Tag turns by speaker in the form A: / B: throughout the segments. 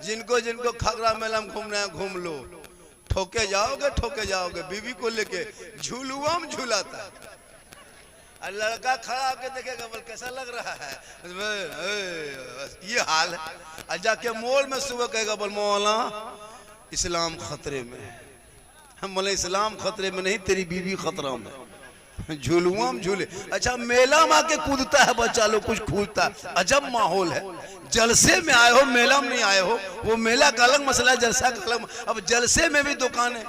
A: जिनको जिनको खगड़ा मेला में घूमना है घूम लो, ठोके जाओगे। बीवी को लेके झूलुआ में झूलाता है और लड़का खड़ा होकर देखेगा बोल कैसा लग रहा है, ये हाल है। और जाके मॉल में सुबह कहेगा बोल मौला इस्लाम खतरे में है। हम बोले इस्लाम खतरे में नहीं, तेरी बीवी खतरा में। झूलुआ में झूले। अच्छा मेला में आके कूदता है बच्चा लोग, कुछ कूदता है, अजब माहौल है। जलसे में आए हो, मेला में नहीं आए हो, वो मेला का अलग मसला है, जलसा का अलग। अब जलसे में भी दुकानें,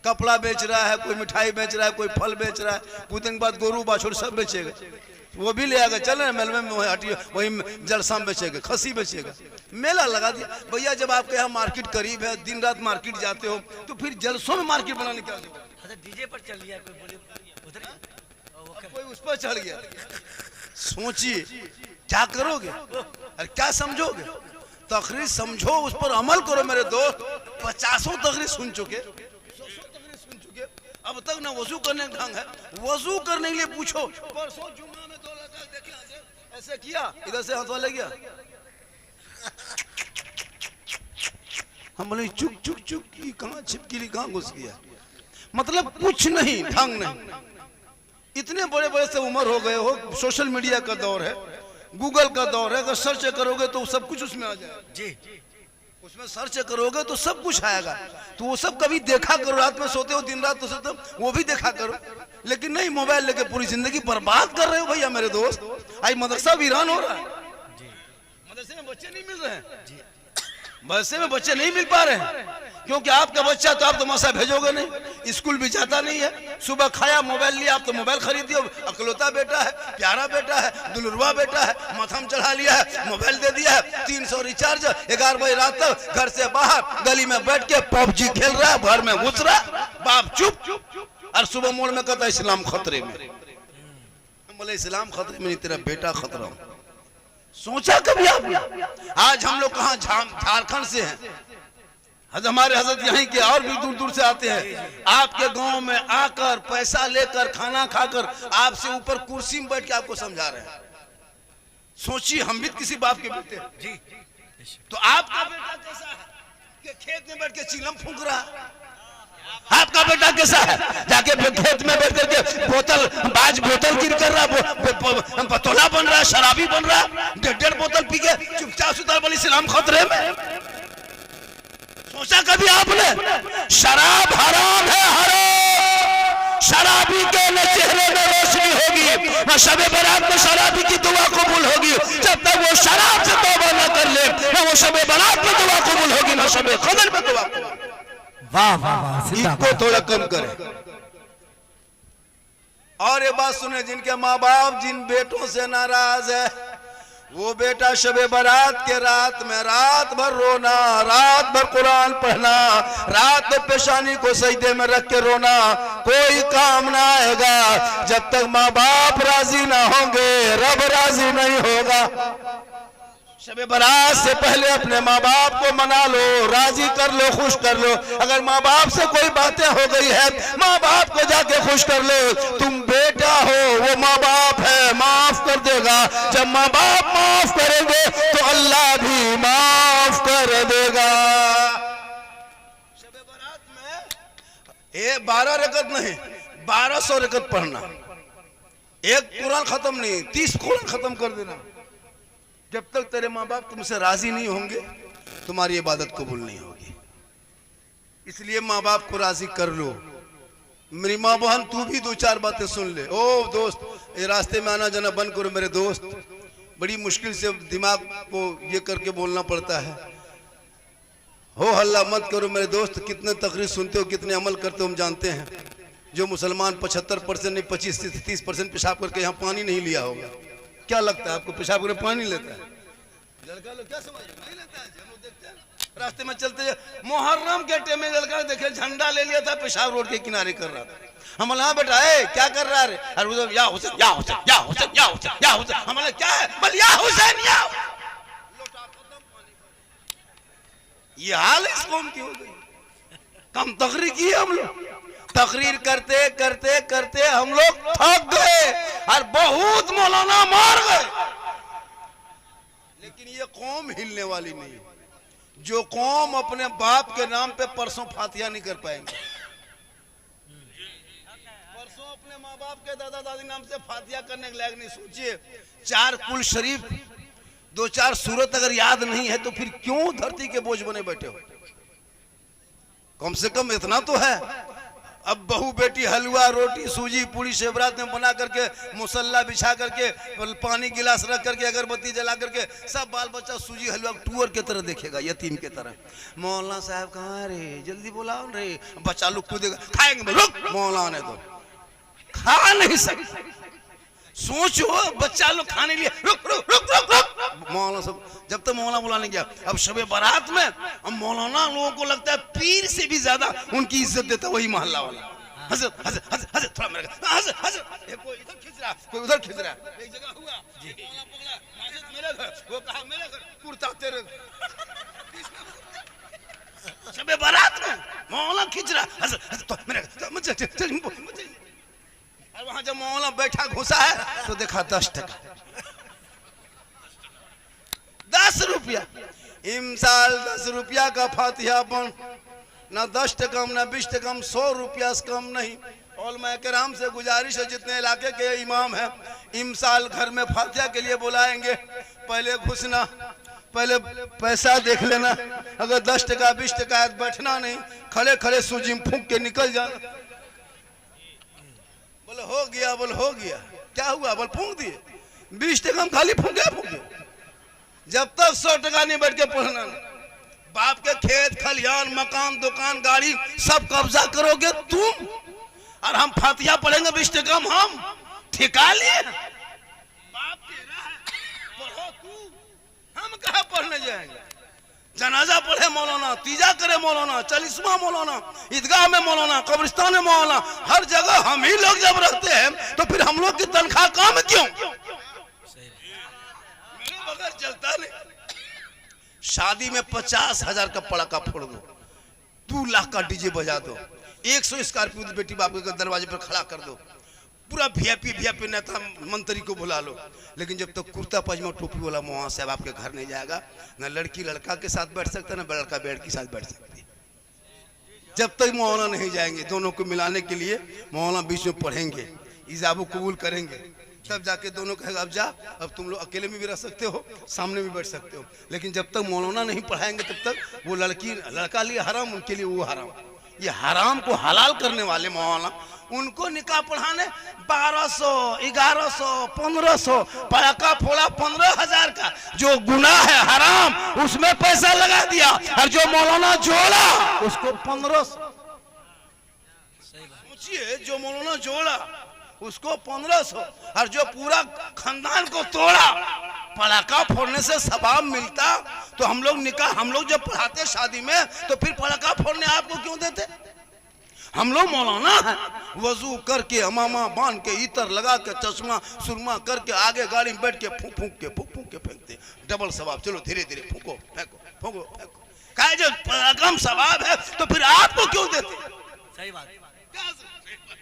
A: कपड़ा बेच रहा है, कोई मिठाई बेच रहा है, कोई फल बेच रहा है, कुछ दिन बाद गोरू बाछुर सब बेचेगा, वो भी ले आएगा। चल रहे मेले में वही जलसा में बेचेगा, खसी बेचेगा। मेला लगा दिया भैया। जब आपके यहाँ मार्केट करीब है, दिन रात मार्केट जाते हो, तो फिर जलसों में मार्केट बनाने क्या
B: डीजे पर चल गया कोई, बोले उधर
A: कोई उस पर चढ़ गया। सोचिए क्या करोगे और क्या समझोगे। तकरीर समझो, उस पर अमल करो मेरे दोस्त। 50 तकरीर सुन चुके, 100 तकरीर सुन चुके, अब तक ना वजू करने का ढंग है। वजू करने के लिए पूछो, परसों जुम्मा में 2 रकात देखे ऐसे किया, इधर से हाथ ले गया। हम बोले चुक चुक चुक की कहाँ छिपकली कहाँ घुस गया, मतलब कुछ नहीं, ढंग नहीं। इतने बड़े बड़े से उम्र हो गए हो, सोशल मीडिया का दौर है, गूगल का दौर है, अगर सर्च करोगे तो सब कुछ उसमें आ जाएगा।
B: जी
A: उसमें सर्च करोगे तो सब कुछ आएगा। तो वो सब कभी देखा करो, रात में सोते हो दिन रात तो सोते हो, वो भी देखा करो। लेकिन नहीं, मोबाइल लेके पूरी जिंदगी बर्बाद कर रहे हो भैया मेरे दोस्त। आज मदरसा वीरान हो रहा है, मदरसे में बच्चे नहीं मिल रहे हैं, मदरसे में बच्चे नहीं मिल पा रहे हैं, क्योंकि आपका बच्चा तो आप तो मसा भेजोगे नहीं, स्कूल भी जाता नहीं है। सुबह खाया, मोबाइल लिया, आप तो मोबाइल खरीद दिया। अकलौता बेटा है, प्यारा बेटा है, दुलरुआ बेटा है, माथा में चढ़ा लिया है, मोबाइल दे दिया है, 300 रिचार्ज, 11 बजे रात तक घर से बाहर गली में बैठ के पबजी खेल रहा है, घर में घुस रहा, बाप चुप। और सुबह मोड़ में कहता इस्लाम खतरे में। हम बोले इस्लाम खतरे में नहीं, तेरा बेटा खतरा में। सोचा कभी आपने? आज हम लोग कहाँ, झारखंड से हैं, हमारे हजरत यहीं के और भी दूर दूर से आते हैं। आपके गांव में आकर पैसा लेकर खाना खाकर आपसे ऊपर कुर्सी में बैठ के आपको समझा रहे हैं। सोचिए, हम भी किसी बाप के बेटे जी, तो आपका बेटा कैसा है कि खेत में बैठ के चिलम फूंक रहा है? आपका बेटा कैसा है जाके खेत में बैठ करके बोतल गिर कर रहा, पतोला बन रहा है, शराबी बन रहा है, 1.5 बोतल पी के चुपचाप सुतार बोली इस्लाम खतरे में। सोचा कभी आपने? शराब हराम है, हराम। शराबी के न चेहरे में रोशनी होगी, न शबे बारात में शराबी की दुआ कबूल होगी। जब तक वो शराब से तौबा न कर ले, न वो शबे बारात में दुआ कबूल होगी, न शबे कदर में दुआ कबूल।
B: वाह वाह वाह,
A: इसको थोड़ा कम करें। और ये बात सुने, जिनके माँ बाप जिन बेटों से नाराज है, वो बेटा शबे बारात के रात में रात भर रोना, रात भर कुरान पढ़ना, रात भर पेशानी को सजदे में रख के रोना, कोई काम ना आएगा। जब तक माँ बाप राजी ना होंगे, रब राजी नहीं होगा। शबे बारात से पहले अपने माँ बाप को मना लो, राजी कर लो, खुश कर लो। अगर माँ बाप से कोई बातें हो गई है, माँ बाप को जाके खुश कर लो। तुम बेटा हो, वो माँ बाप है, माफ कर देगा। जब माँ बाप माफ करेंगे तो अल्लाह भी माफ कर देगा। शबे बारात में 12 रकत नहीं, 1200 रकत पढ़ना। एक कुरान खत्म नहीं, 30 कुरान खत्म कर देना। जब तक तेरे माँ बाप तुमसे राजी नहीं होंगे, तुम्हारी इबादत कबूल नहीं होगी। इसलिए माँ बाप को राजी कर लो। मेरी माँ बहन, तू भी 2-4 बातें सुन ले। ओ दोस्त, ये रास्ते में आना जाना बंद करो मेरे दोस्त। बड़ी मुश्किल से दिमाग को ये करके बोलना पड़ता है। हो हल्ला मत करो मेरे दोस्त। कितने तकरीर सुनते हो, कितने अमल करते हो हम जानते हैं। जो मुसलमान 75% नहीं 25-30% पेशाब करके यहाँ पानी नहीं लिया होगा। क्या लगता है आपको पेशाब करके पानी लेता है? लड़का लोग क्या समझ नहीं लेता है। हम लोग देखते हैं रास्ते में चलते मुहर्रम के टाइम में लड़का देखे झंडा ले लिया था, पेशाब रोड के किनारे कर रहा था। हम बोला हाँ बेटा, क्या कर रहा है? अरे या हुसैन या हुसैन या हुसैन या हुसैन या हुसैन। हम बोला क्या है? बोल या हुसैन या। ये हाल इस कौम की हो गई। कम तकरीर की हम लोग, तकरीर करते करते करते हम लोग थक गए और बहुत मौलाना मार गए। लेकिन ये कौम हिलने वाली नहीं। जो कौम अपने बाप के नाम पे परसों फातिहा नहीं कर पाएंगे, परसों अपने माँ बाप के दादा दादी नाम से फातिहा करने के लायक नहीं। सोचिए, 4 कुल शरीफ, 2-4 सूरत अगर याद नहीं है तो फिर क्यों धरती के बोझ बने बैठे हो? कम से कम इतना तो है। अब बहू बेटी हलवा रोटी सूजी पूरी सेवरात में बना करके, मुसल्ला बिछा करके, पानी गिलास रख करके, अगरबत्ती जला करके, सब बाल बच्चा सूजी हलवा टूअर के तरह देखेगा, यतीम के तरह। मौलाना साहब कहाँ रे, जल्दी बुलाओ रे। बच्चा लोग कूदेगा, खाएंगे, रुक मौलाना ने तो खा नहीं सकते। सोचो, बच्चा लोग खाने लिए रुक रुक रुक रुक रुक, मौलाना सब जब तक मौलाना बुलाने गया। अब शबे बारात में अब मौलाना लोगों को लगता है पीर से भी ज्यादा उनकी इज्जत देता वही मोहल्ला वाला। हजरत हजरत हजरत हजरत थोड़ा मेरे हजरत हजरत, कोई इधर खींच रहा, कोई उधर खींच रहा। एक जगह हुआ मौलाना पकड़ा, हजरत मेरे घर, वो कहा मेरे घर, कुर्ता तेरे घर। शबे बारात में मौलाना खींच रहा, हजरत हजरत मेरे घर। और वहां जब मौलाना बैठा घुसा है तो देखा 10 टका, 10 रुपया। इमसाल 10 रुपया का फातिहा बन, ना 10 टका ना 20 टका, 100 रुपया से कम नहीं। उलमा किराम से गुजारिश है, जितने इलाके के इमाम हैं, इमसाल घर में फातिहा के लिए बुलाएंगे, पहले घुसना, पहले पैसा देख लेना। अगर 10 टका 20 टका बैठना नहीं, खड़े खड़े सूजी में फूंक के निकल जाना। बोले हो गया, बोले हो गया, क्या हुआ, बोले फूंक दिए। 20 टका हम खाली फूंके। जब तक 100 टका नहीं बैठ के पढ़ना, बाप के खेत खलियान मकान दुकान गाड़ी सब कब्जा करोगे तुम, और हम फातिहा पढ़ेंगे 20 टका हम ठिका लिए। बाप तेरा है, पढ़ो तू, हम कहाँ पढ़ने जाएंगे। जनाजा पढ़े मौलाना, तीजा करे मौलाना, 40वां मौलाना, ईदगाह में मौलाना, कब्रिस्तान में मौलाना, हर जगह हम ही लोग जब रहते हैं तो फिर हम लोग की तनख्वाह कम क्यों? मेरे बगैर चलता नहीं। शादी में 50,000 का पड़ाका फोड़ दो, 2 लाख का डीजे बजा दो, 100 स्कॉर्पियो बेटी बाप के दरवाजे पर खड़ा कर दो, पूरा वीआईपी नेता मंत्री को बुला लो, लेकिन जब तक कुर्ता पजामा टोपी वाला मौलाना साहब आपके घर नहीं जाएगा, ना लड़की लड़का के साथ बैठ सकता, ना लड़का बेड़ के साथ बैठ सकती। जब तक मौलाना नहीं जाएंगे, दोनों को मिलाने के लिए मौलाना बीच में पढ़ेंगे, इजाबो कबूल करेंगे, तब जाके दोनों कहेगा अब जा, अब तुम लोग अकेले में भी रह सकते हो, सामने भी बैठ सकते हो। लेकिन जब तक मौलाना नहीं पढ़ाएंगे तब तक वो लड़का लिए हराम, उनके लिए वो हराम। ये हराम को हलाल करने वाले मौलाना, उनको निकाह पढ़ाने 1200 1100 1500 पड़ाका फोड़ा 15,000 का, जो गुनाह है हराम उसमें पैसा लगा दिया, और जो मौलाना जोड़ा उसको 1500। सोचिए, जो मौलाना जोड़ा उसको 1500, और जो पूरा खानदान को तोड़ा, पड़ाका फोड़ने से सवाब मिलता। तो हम लोग जब पढ़ाते शादी में तो फिर पड़ाका फोड़ने आपको क्यों देते? हम लोग मौलाना है, वजू करके अमामा बांध के इतर लगा के चश्मा सुरमा करके आगे गाड़ी में बैठ के फूंक फूंक के फेंकते, डबल सवाब। चलो धीरे धीरे फूंको फेंको फूंको फेंको, कहे जो कम सवाब है तो फिर आपको क्यों देते?
B: सही बात।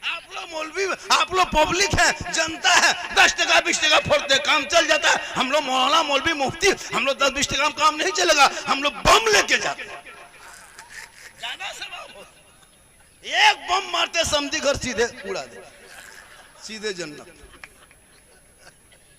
A: आप लोग मौलवी, आप लोग पब्लिक है, जनता है, 10 टका 20 टका फोड़ते काम चल जाता है। हम लोग मौलाना मौलवी मुफ्ती, हम लोग 10-20 टका काम नहीं चलेगा, हम लोग बम लेके जाते हैं, ज्यादा सवाब होता। एक बम मारते समझी घर सीधे उड़ा दे, सीधे जन्नत।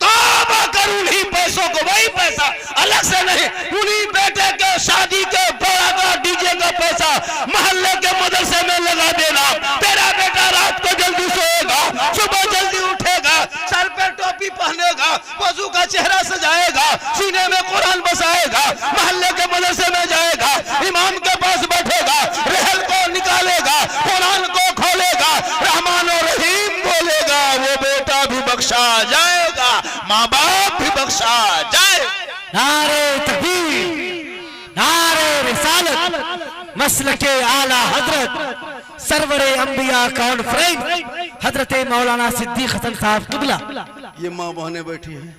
A: तौबा कर उन्हीं पैसों को, वही पैसा अलग से नहीं, उन्हीं बेटे के शादी के बड़ा डीजे का पैसा मोहल्ले के मदरसे में लगा देना। तेरा बेटा रात को जल्दी सोएगा, सुबह जल्दी उठेगा, सर पे टोपी पहनेगा, वजू का चेहरा सजाएगा, सीने में कुरान बसाएगा, मोहल्ले के मदरसे में जाएगा, इमाम के पास बैठेगा, रहल को निकालेगा, कुरान को खोलेगा, रहमान और रहीम बोलेगा, वो बेटा भी बख्शा जाएगा, माँ बाप भी बख्शा जाए।
C: नारे तकबीर, नारे रिसालत, मसलके आला हजरत सरवरे अंबिया कॉन्फ्रेंस हजरत मौलाना सिद्दीक हसन साहब किबला।
A: ये माँ बहनें बैठी हैं,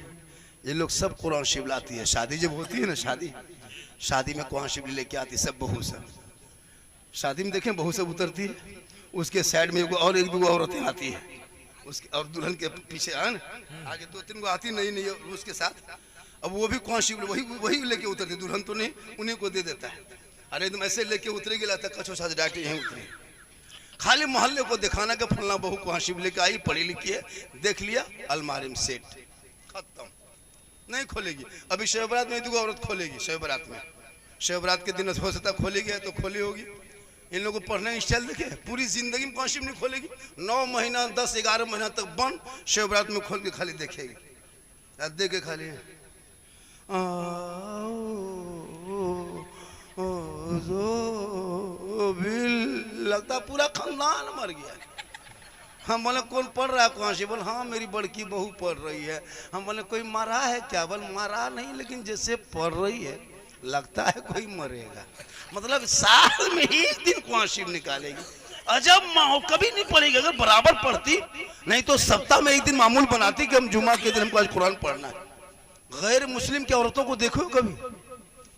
A: ये लोग सब कुरान शिव लाती है। शादी जब होती है ना, शादी में कुरान शिव लेके आती है सब बहू सब। शादी में देखें बहू सब उतरती है, उसके साइड में और एक दो औरतें आती है, उसके और दुल्हन के पीछे आगे 2-3 गो आती नहीं उसके साथ। अब वो भी कांस्टेबल वही वही लेके उतरते, दुल्हन तो नहीं, उन्हीं को दे देता है। अरे तुम ऐसे लेके उतरेगी लाता कछो साथ डायरेक्ट यहीं उतरे, खाली मोहल्ले को दिखाना कि फलना बहू कांस्टेबल लेके आई, पढ़ी लिखी है, देख लिया, अलमारी में सेट, खत्म, नहीं खोलेगी। अभी शब बारात में दुगो औरत खोलेगी, शब बारात में, शब बारात के दिन हो सकता खोलेगी तो खोली होगी। इन लोगों को पढ़ने का स्टाइल देखे, पूरी जिंदगी में कांस्टेबल नहीं खोलेगी, 9 महीना 10-11 महीना तक बंद, शब बारात में खोल के खाली देखेगी, देख के खाली लगता पूरा खानदान मर गया। हम बोले कौन पढ़ रहा है कांस्टेबल? हाँ मेरी बड़की बहू पढ़ रही है। हम बोले कोई मरा है क्या? बोल मरा नहीं, लेकिन जैसे पढ़ रही है लगता है कोई मरेगा। मतलब साल में ही एक दिन कांस्टेबल निकालेगी। अजब माँ, कभी नहीं पढ़ेगी। अगर बराबर पढ़ती, नहीं तो सप्ताह में एक दिन मामूल बनाती कि हम जुमा के दिन हमको आज कुरान पढ़ना है। गैर मुस्लिम की औरतों को देखो कभी,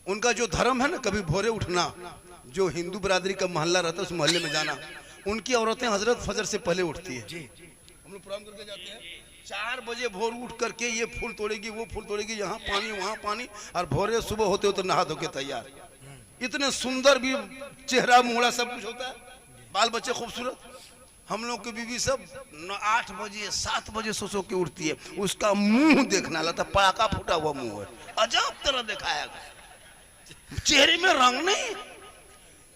A: उनका जो धर्म है ना, कभी भोरे उठना, जो हिंदू बरादरी का मोहल्ला रहता है उस मोहल्ले में जाना, उनकी औरतें हजरत फजर से पहले उठती है। हम लोग प्रोग्राम करके जाते हैं, 4 बजे भोर उठ करके ये फूल तोड़ेगी, वो फूल तोड़ेगी, यहाँ पानी वहाँ पानी, और भोरे सुबह होते होते नहा धो के तैयार। इतने सुंदर भी चेहरा मुहरा सब कुछ होता है, बाल बच्चे खूबसूरत। हम लोग की बीवी सब 8 बजे 7 बजे सो के उठती है, उसका मुंह देखना लगता पड़ाका फूटा हुआ मुंह है, अजब तरह दिखाया, चेहरे में रंग नहीं।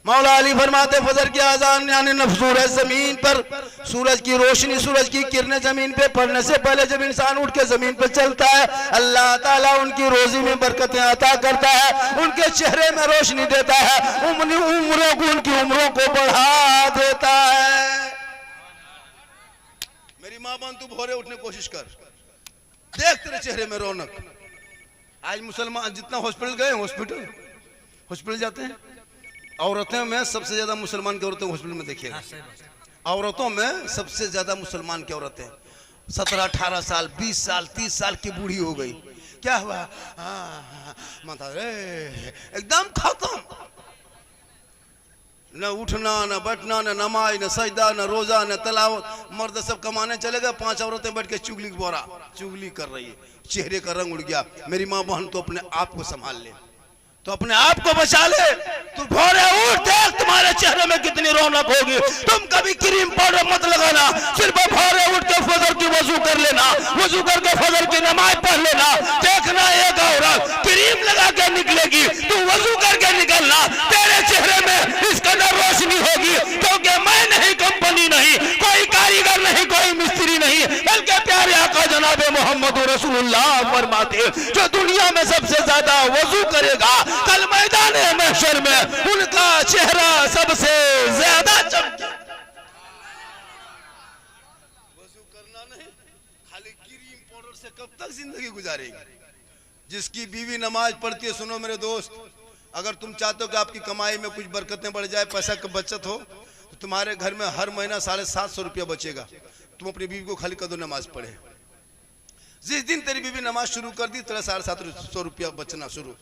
A: मौला अली फरमाते फजर की आजान यानी सूरज जमीन पर, सूरज की रोशनी, सूरज की किरणें जमीन पे पड़ने से पहले जब इंसान उठ के जमीन पे चलता है, अल्लाह ताला उनकी रोजी में बरकतें अता करता है, उनके चेहरे में रोशनी देता है, उनकी उम्रों को बढ़ा देता है। मेरी माँ बहन तू भोरे उठने की कोशिश कर, देख तेरे चेहरे में रौनक। आज मुसलमान जितना हॉस्पिटल जाते हैं, औरतें में सबसे ज्यादा मुसलमान की औरतें हॉस्पिटल में देखिएगा। औरतों में सबसे ज्यादा मुसलमान की औरतें 17-18 साल 20 साल 30 साल की बूढ़ी हो गई, क्या हुआ? माता रे एकदम खत्म, न उठना न बैठना न नमाज न सजदा न रोजा न तलावत। मर्द सब कमाने चले गए, 5 औरतें बैठ के चुगली कर रही है, चेहरे का रंग उड़ गया। मेरी माँ बहन तो अपने आप को संभाल ले, तो अपने आप को बचा ले। तू भोरे उठ, देख तुम्हारे चेहरे में कितनी रौनक होगी। तुम कभी क्रीम पाउडर मत लगाना, सिर्फ भोरे उठ के फजर की वजू कर लेना, वजू करके फजर की नमाज पढ़ लेना। देखना एक औरत क्रीम लगा के निकलेगी, तू वजू करके निकलना, तेरे चेहरे में इस कदर रोशनी होगी, क्योंकि मैं नहीं, कंपनी नहीं, कोई कारीगर नहीं, कोई मिस्त्री नहीं, बल्कि प्यारे आका जनाब मोहम्मद रसूलुल्लाह फरमाते जो दुनिया में सबसे ज्यादा वजू करेगा, कल मैदान महशर में उनका चेहरा सबसे ज्यादा चमके। वजू करना नहीं, खाली क्रीम पाउडर से कब तक जिंदगी गुजारेगी? जिसकी बीवी नमाज पढ़ती है, सुनो मेरे दोस्त, अगर तुम चाहते हो कि आपकी कमाई में कुछ बरकतें बढ़ जाए, पैसा की बचत हो, तो तुम्हारे घर में हर महीना 750 रुपया बचेगा। तुम अपनी बीवी को खाली कर दो नमाज पढ़े। जिस दिन तेरी बीवी नमाज शुरू कर दी, तेरा 750 रुपया बचना शुरू।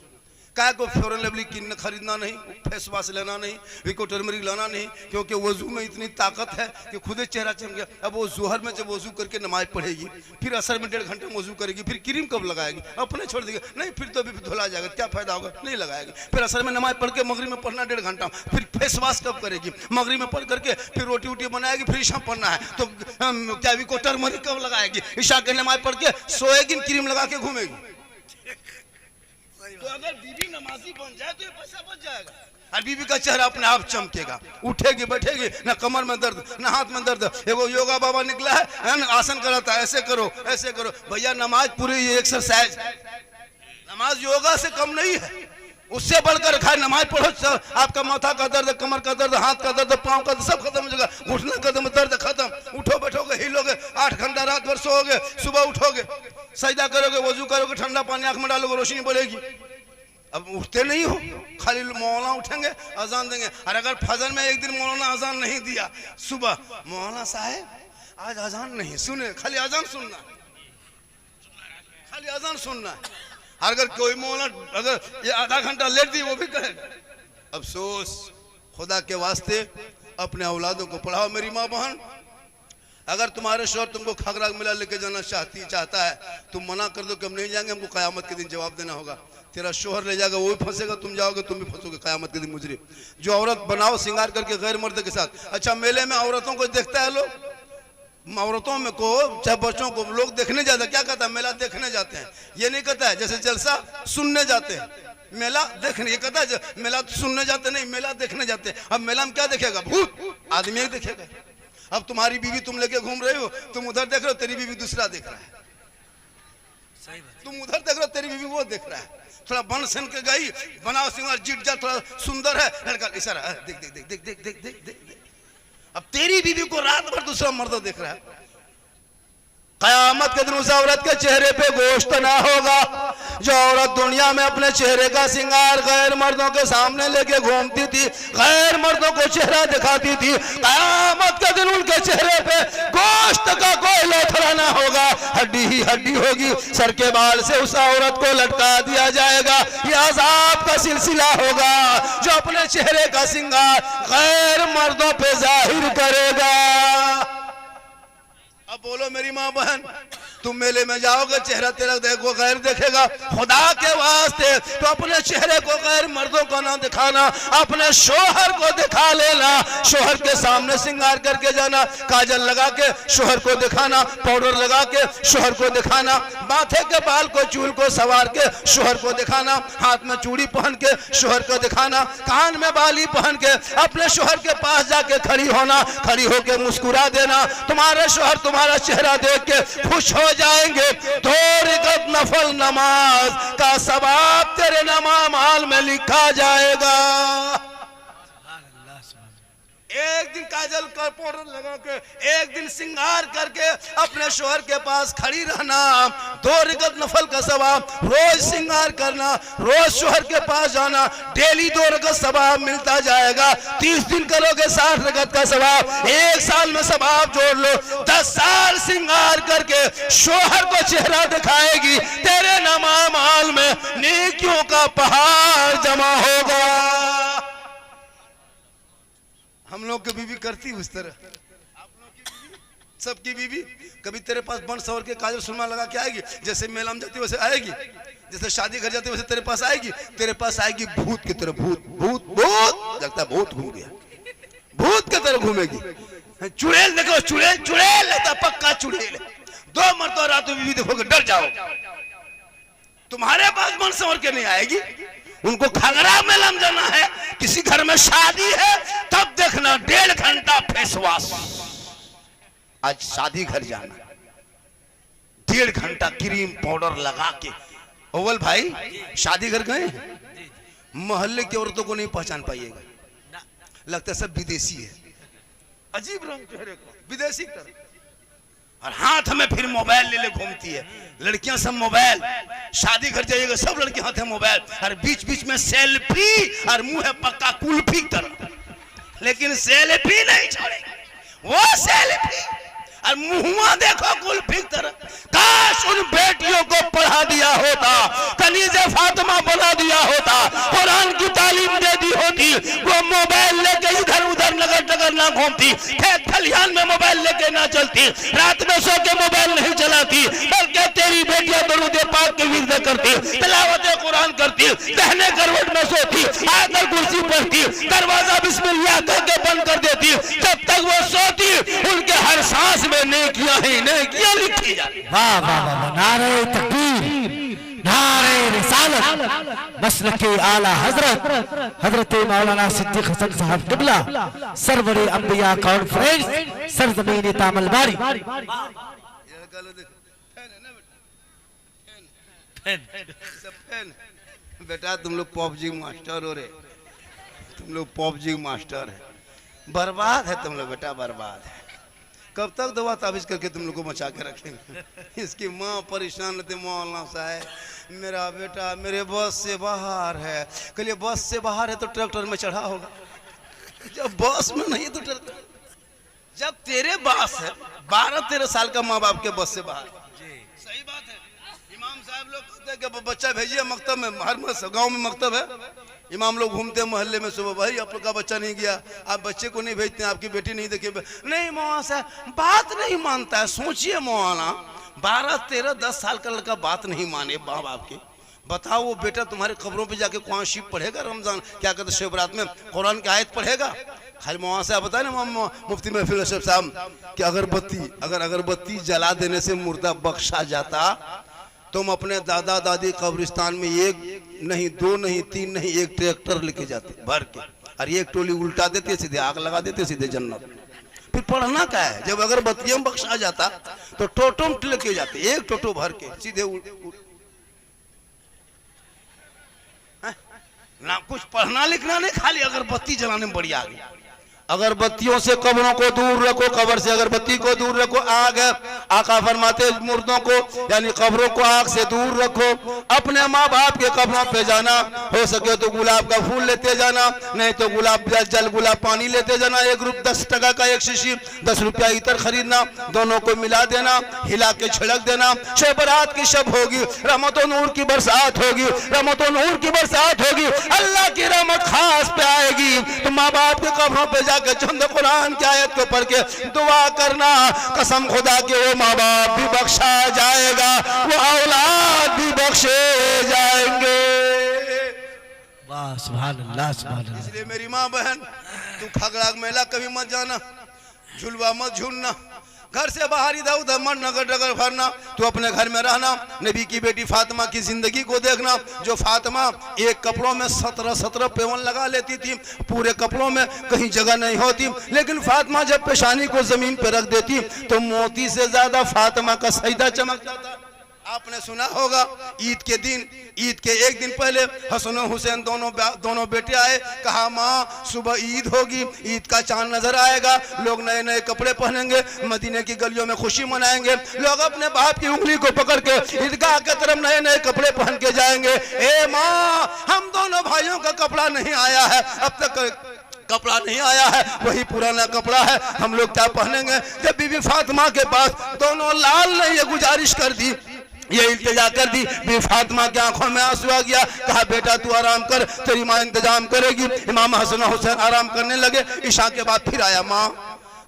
A: क्या को फेयर लवली किन खरीदना नहीं, फेस वाश लेना नहीं, विको टर्मरिक लाना नहीं, क्योंकि वजू में इतनी ताकत है कि खुद ही चेहरा चमक गया। अब वो जोहर में जब वजू करके नमाज पढ़ेगी, फिर असर में 1.5 घंटे में वजू करेगी, फिर क्रीम कब लगाएगी? अपने छोड़ देगी, नहीं फिर तो अभी धुला जाएगा, क्या फायदा होगा, नहीं लगाएगी। फिर असर में नमाज पढ़ के मगरिब में पढ़ना 1.5 घंटा, फिर फेस वाश कब करेगी? मगरिब में पढ़ करके फिर रोटी वोटी बनाएगी, फिर ईशा पढ़ना है तो क्या विको टर्मरिक कब लगाएगी? ईशा के नमाज पढ़ के सोएगी, क्रीम लगा के घूमेगी। तो अगर बीवी नमाजी बन जाए तो ये पैसा बच जाएगा, और बीवी का चेहरा अपने आप चमकेगा। उठेगी बैठेगी, ना कमर में दर्द ना हाथ में दर्द। एगो योगा बाबा निकला है ना, आसन कराता है, ऐसे करो ऐसे करो। भैया नमाज पूरी एक्सरसाइज, नमाज योगा से कम नहीं है, उससे बढ़कर खाए। नमाज पढ़ो, आपका माथा का दर्द, कमर का दर्द, हाथ का दर्द, पाँव का दर्द सब खत्म हो जाएगा, घुटना का दर्द खत्म। उठो बैठोगे, हिलोगे, 8 घंटा रात भर सोओगे, सुबह उठोगे, सजदा करोगे, वजू करोगे, ठंडा पानी आंख में डालोगे, रोशनी बढ़ेगी। अब उठते नहीं हो, खाली मौलाना उठेंगे अजान देंगे। और अगर फजर में एक दिन मौलाना अजान नहीं दिया, सुबह मौलाना साहब आज अजान नहीं सुने, खाली अजान सुनना, खाली अजान सुनना है। अगर कोई मौलाना अगर ये आधा घंटा लेट दी, वो भी कहेगा। अफसोस, खुदा के वास्ते अपने औलादों को पढ़ाओ। मेरी माँ बहन, अगर तुम्हारे शोहर तुमको खगरा मेला लेके जाना चाहता है, तुम मना कर दो कि हम नहीं जाएंगे, हमको कयामत के दिन जवाब देना होगा। तेरा शोहर ले जाएगा, वो भी फंसेगा, तुम जाओगे, तुम भी फंसोगे कयामत के दिन मुजरिम। जो औरत बनाओ श्रृंगार करके गैर मर्द के साथ। अच्छा, मेले में औरतों को देखता है लोग, औरतों में को चाहे बच्चों को लोग देखने जाते हैं। क्या कहता है? मेला देखने जाते हैं। ये नहीं कहता है जैसे जलसा सुनने जाते हैं, मेला देखने। ये कहता है मेला सुनने जाते नहीं, मेला देखने जाते हैं। अब मेला में क्या देखेगा? भूत आदमी देखेगा। अब तुम्हारी बीवी तुम लेके घूम रहे हो, तुम उधर देख रहे हो, तेरी बीवी दूसरा देख रहा है।
B: सही बात।
A: तुम उधर देख रहे हो, तेरी बीवी वो देख रहा है। थोड़ा बन सन के गई, बनाओ सिंगार, जिट जा, थोड़ा सुंदर है, लड़का इशारा, देख देख देख देख देख देख देख देख। अब तेरी बीवी को रात भर दूसरा मर्द देख रहा है। कयामत के दिन उस औरत के चेहरे पे गोश्त ना होगा। जो औरत दुनिया में अपने चेहरे का श्रृंगार गैर मर्दों के सामने लेके घूमती थी, गैर मर्दों को चेहरा दिखाती थी, कयामत के दिन उनके चेहरे पे गोश्त का कोई लोथड़ा ना होगा, हड्डी ही हड्डी होगी। सर के बाल से उस औरत को लटका दिया जाएगा। यह अजाब का सिलसिला होगा जो अपने चेहरे का श्रृंगार गैर मर्दों पे जाहिर करेगा। अब बोलो मेरी माँ बहन, तुम मेले में जाओगे, चेहरा तेरा देखो गैर देखेगा। खुदा के वास्ते तो अपने चेहरे को गैर मर्दों को ना दिखाना, अपने शोहर को दिखा लेना। शोहर के सामने श्रृंगार करके जाना, काजल लगा के शोहर को दिखाना, पाउडर लगा के शोहर को दिखाना, माथे के बाल को चूल को सवार के शोहर को दिखाना, हाथ में चूड़ी पहन के शोहर को दिखाना, कान में बाली पहन के अपने शोहर के पास जाके खड़ी होना, खड़ी होके मुस्कुरा देना। तुम्हारे शोहर तुम्हारा चेहरा देख के खुश हो जाएंगे। 2 रकात नफल नमाज का सवाब तेरे नमाज में लिखा जाएगा। एक दिन काजल का पाउडर लगा के, एक दिन श्रृंगार करके अपने शोहर के पास खड़ी रहना। 2 रकात नफल का सवाब, रोज श्रृंगार करना, रोज शोहर के पास जाना, डेली 2 रकात सवाब मिलता जाएगा। 30 दिन करोगे 60 रकात का सवाब, 1 साल में सवाब जोड़ लो। 10 साल श्रृंगार करके शोहर को चेहरा दिखाएगी, तेरे नमाज में नेकियों का पहाड़ जमा होगा। हम लोग की बीवी करती उस तरह, आप लोग की बीवी, सबकी बीवी कभी तेरे पास बन सवर के काजल सुरमा लगा के आएगी, जैसे मेला में जाती वैसे आएगी, जैसे शादी घर जाती वैसे तेरे पास आएगी। तेरे पास आएगी भूत की तरह, भूत भूत भूत, लगता है भूत घूम गया, भूत की तरह घूमेगी। चुड़ैल देखो, चुड़ैल चुड़ैल लगता, पक्का चुड़ैल। 2 मरतबा रात में बीवी देखोगे डर जाओ। तुम्हारे पास बन सवर के नहीं आएगी, उनको खगरा मेला में जाना है, किसी घर में शादी है, तब देखना 1.5 घंटा फेस वॉश। आज शादी घर जाना, 1.5 घंटा क्रीम पाउडर लगा के। अव्वल भाई शादी घर गए, मोहल्ले की औरतों को नहीं पहचान पाइएगा, लगता है सब विदेशी है, अजीब रंग चेहरे को, विदेशी तरह। और हाथ में फिर मोबाइल ले ले घूमती है लड़कियां, सब मोबाइल। शादी घर जाइएगा सब लड़के हाथ है मोबाइल, और बीच बीच में सेल्फी, और मुंह है पक्का कुल्फी तरह, लेकिन सेल्फी नहीं छोड़ेगी वो सेल्फी, और मुंह देखो कुल्फी तरह। काश उन बेटियों को पढ़ा दिया होता, कनीज़े फातिमा बना दिया होता, कुरान की तालीम दे दी होती, वो मोबाइल लेके इधर उधर नगर नगर ना घूमती, खेत खलिहान में मोबाइल लेके ना चलती, रात में सो के मोबाइल नहीं चलाती, बल्कि तेरी बेटियां दरूद पाक की विर्द करती, तिलावत कुरान करती, दहने करवट में सोती, आयतल कुर्सी पढ़ती, दरवाजा बिस्मिल्लाह करके बंद कर देती। जब तक वो सोती उनके हर सांस में नेकियां ही नेकियां लिखी जाती।
C: वाह वाह वाह, नारे तकबीर, नारे रिसालत, मसलके आला हजरत हजरत मौलाना सिद्दीक हसन साहब किबला, सरवरे अंबिया कॉन्फ्रेंस, सरजमीन तामल बारी।
A: बेटा तुम लोग पबजी मास्टर हो रे, तुम लोग पबजी मास्टर है, बर्बाद है तुम लोग बेटा, बर्बाद है। कब तक दवा ताबीज करके तुम लोग को बचा के रखेंगे। इसकी माँ परेशान रहती, मौलाना साहब मेरा बेटा मेरे बस से बाहर है। कहिए बस से बाहर है तो ट्रैक्टर में चढ़ा होगा, जब बस में नहीं तो ट्रैक्टर। जब तेरे बस है 12-13 साल का माँ बाप के बस से बाहर, सही बात है। इमाम साहब लोग कहते हैं कि बच्चा भेजिए मकतब में, हर गाँव में मकतब है, इमाम लोग घूमते हैं मोहल्ले में सुबह, भाई आप लोग का बच्चा नहीं गया, आप बच्चे को नहीं भेजते, आपकी बेटी नहीं देखी, नहीं मौलाना साहब बात नहीं मानता है। सोचिए मौलाना 12, 13, 10 साल का लड़का बात नहीं माने माँ बाप की, बताओ वो बेटा तुम्हारे कब्रों पे जाके कुरान शरीफ पढ़ेगा, रमजान क्या कहते हैं शिवरात में कुरान की आयत पढ़ेगा? खाली मौलाना साहब बताए ना मुफ्ती महफिल अशरफ साहब कि अगर अगरबत्ती जला देने से मुर्दा बख्शा जाता, तुम अपने दादा दादी कब्रिस्तान में 1 नहीं 2 नहीं 3 नहीं 1 ट्रैक्टर लेके जाते भर के, और 1 टोली उल्टा देते, सीधे आग लगा देते, सीधे जन्नत। फिर पढ़ना क्या है? जब अगरबत्तियों में बख्शा जाता तो टोटो लेके जाते, 1 टोटो भर के सीधे ना कुछ पढ़ना लिखना नहीं, खाली अगरबत्ती जलाने में बढ़िया आ गई। अगरबत्तियों से कब्रों को दूर रखो, कब्र से अगरबत्ती को दूर रखो। आग है, आका फरमाते मुर्दों को यानी कब्रों को आग से दूर रखो। अपने माँ बाप के कब्रों पे जाना, हो सके तो गुलाब का फूल लेते जाना, नहीं तो गुलाब जल गुलाब पानी लेते जाना। 10 टका का 1 शीशी, 10 रुपया इतर खरीदना, दोनों को मिला देना, हिला के छिड़क देना। शब बारात की शब होगी, रहमतो नूर की बरसात होगी, रहमतो नूर की बरसात होगी, अल्लाह की रहमत खास पे आएगी। तो माँ बाप के कब्रों पे के चंद कुरान की आयत को पढ़ के दुआ करना, कसम खुदा के वो माँ बाप भी बख्शा जाएगा, वो औलाद भी बख्शे जाएंगे।
C: वाह सुभान अल्लाह सुभान अल्लाह।
A: इसलिए मेरी माँ बहन, तू खगड़ाग मेला कभी मत जाना, झुलवा मत झूलना, घर से बाहर इधर उधर मत नगर डगर भरना, तू अपने घर में रहना। नबी की बेटी फातिमा की जिंदगी को देखना, जो फातिमा 1 कपड़ों में 17 पेवन लगा लेती थी, पूरे कपड़ों में कहीं जगह नहीं होती, लेकिन फातिमा जब पेशानी को जमीन पर रख देती तो मोती से ज्यादा फातिमा का सजदा चमक जाता। आपने सुना होगा ईद के दिन, ईद के 1 दिन पहले हसन और हुसैन दोनों बेटे आए, कहा माँ सुबह ईद होगी, ईद का चांद नजर आएगा, लोग नए नए कपड़े पहनेंगे, मदीने की गलियों में खुशी मनाएंगे, लोग अपने बाप की उंगली को पकड़ के ईदगाह के तरफ नए नए कपड़े पहन के जाएंगे। ए माँ, हम दोनों भाइयों का कपड़ा नहीं आया है, अब तक कपड़ा नहीं आया है, वही पुराना कपड़ा है, हम लोग क्या पहनेंगे? जब बीबी फातिमा के पास दोनों लाल ने ये गुजारिश कर दी, ये इल्तिजा कर दी, बीबी फातिमा की आंखों में आंसू आ गया। कहा बेटा तू आराम कर, तेरी माँ इंतजाम करेगी। इमाम हसन हुसैन आराम करने लगे। ईशा के बाद फिर आया, माँ